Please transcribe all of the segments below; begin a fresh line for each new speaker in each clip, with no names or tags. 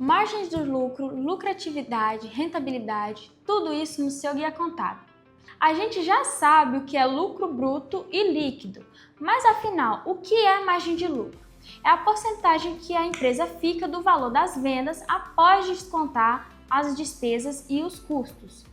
margens de lucro, lucratividade, rentabilidade, tudo isso no seu guia contábil. A gente já sabe o que é lucro bruto e líquido, mas afinal, o que é margem de lucro? É a porcentagem que a empresa fica do valor das vendas após descontar as despesas e os custos.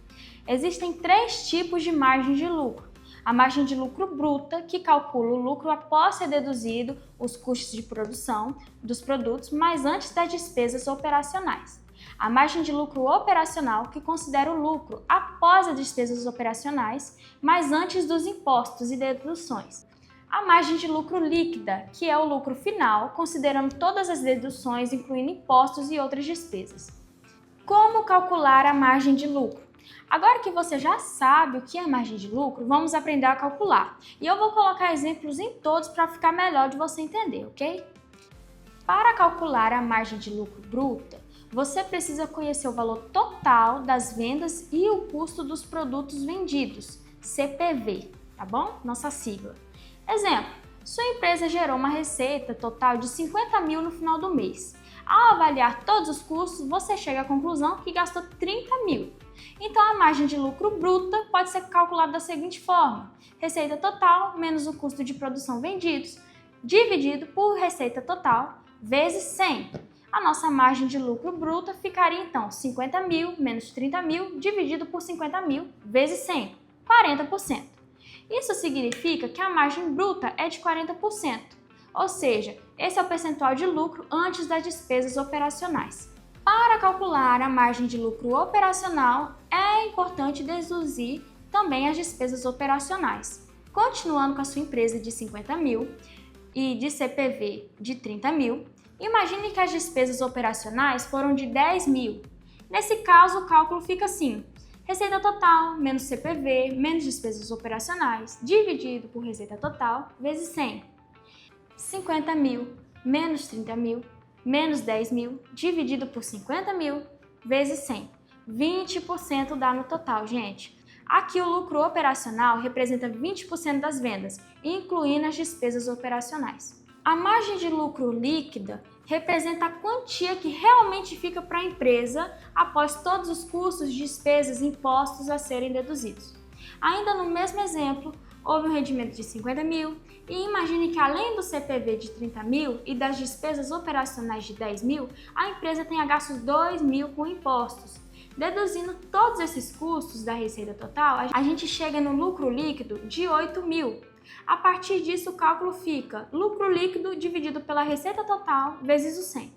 Existem 3 tipos de margem de lucro. A margem de lucro bruta, que calcula o lucro após ser deduzido os custos de produção dos produtos, mas antes das despesas operacionais. A margem de lucro operacional, que considera o lucro após as despesas operacionais, mas antes dos impostos e deduções. A margem de lucro líquida, que é o lucro final, considerando todas as deduções, incluindo impostos e outras despesas. Como calcular a margem de lucro? Agora que você já sabe o que é margem de lucro, vamos aprender a calcular. E eu vou colocar exemplos em todos para ficar melhor de você entender, ok? Para calcular a margem de lucro bruta, você precisa conhecer o valor total das vendas e o custo dos produtos vendidos, CPV, tá bom? Nossa sigla. Exemplo, sua empresa gerou uma receita total de 50 mil no final do mês. Ao avaliar todos os custos, você chega à conclusão que gastou 30 mil. Então, a margem de lucro bruta pode ser calculada da seguinte forma: receita total menos o custo de produção vendidos, dividido por receita total, vezes 100. A nossa margem de lucro bruta ficaria, então, 50 mil menos 30 mil, dividido por 50 mil, vezes 100, 40%. Isso significa que a margem bruta é de 40%, ou seja, esse é o percentual de lucro antes das despesas operacionais. Para calcular a margem de lucro operacional, é importante deduzir também as despesas operacionais. Continuando com a sua empresa de 50 mil e de CPV de 30 mil, imagine que as despesas operacionais foram de 10 mil. Nesse caso, o cálculo fica assim: receita total menos CPV menos despesas operacionais dividido por receita total vezes 100. 50 mil menos 30 mil menos 10 mil dividido por 50 mil vezes 100. 20% dá no total, gente. Aqui o lucro operacional representa 20% das vendas, incluindo as despesas operacionais. A margem de lucro líquida representa a quantia que realmente fica para a empresa após todos os custos, despesas e impostos a serem deduzidos. Ainda no mesmo exemplo, houve um rendimento de 50 mil e imagine que além do CPV de 30 mil e das despesas operacionais de 10 mil, a empresa tenha gastos 2 mil com impostos. Deduzindo todos esses custos da receita total, a gente chega no lucro líquido de 8 mil. A partir disso, o cálculo fica lucro líquido dividido pela receita total vezes o 100.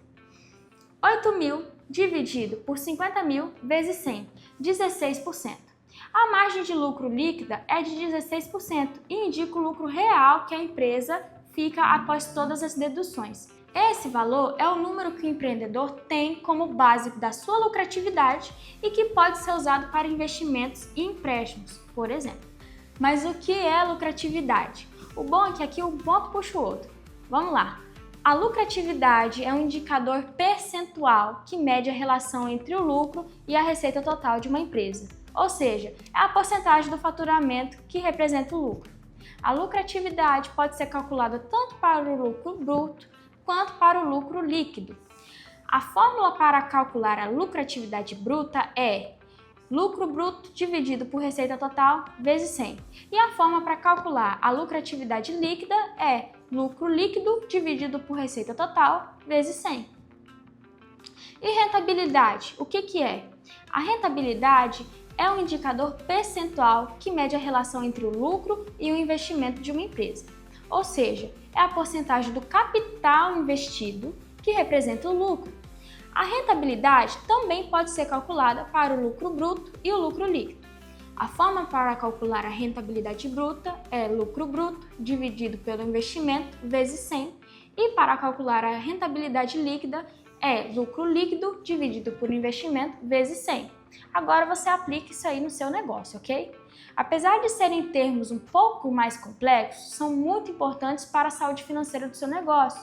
8 mil dividido por 50 mil vezes 100, 16%. A margem de lucro líquida é de 16% e indica o lucro real que a empresa fica após todas as deduções. Esse valor é o número que o empreendedor tem como base da sua lucratividade e que pode ser usado para investimentos e empréstimos, por exemplo. Mas o que é lucratividade? O bom é que aqui um ponto puxa o outro. Vamos lá! A lucratividade é um indicador percentual que mede a relação entre o lucro e a receita total de uma empresa. Ou seja, é a porcentagem do faturamento que representa o lucro. A lucratividade pode ser calculada tanto para o lucro bruto quanto para o lucro líquido. A fórmula para calcular a lucratividade bruta é lucro bruto dividido por receita total vezes 100. E a forma para calcular a lucratividade líquida é lucro líquido dividido por receita total vezes 100. E rentabilidade, o que é? A rentabilidade é um indicador percentual que mede a relação entre o lucro e o investimento de uma empresa. Ou seja, é a porcentagem do capital investido que representa o lucro. A rentabilidade também pode ser calculada para o lucro bruto e o lucro líquido. A forma para calcular a rentabilidade bruta é lucro bruto dividido pelo investimento vezes 100 e para calcular a rentabilidade líquida é lucro líquido dividido por investimento vezes 100. Agora você aplica isso aí no seu negócio, ok? Apesar de serem termos um pouco mais complexos, são muito importantes para a saúde financeira do seu negócio.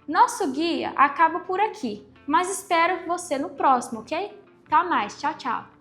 Nosso guia acaba por aqui, mas espero você no próximo, ok? Até mais, tchau, tchau!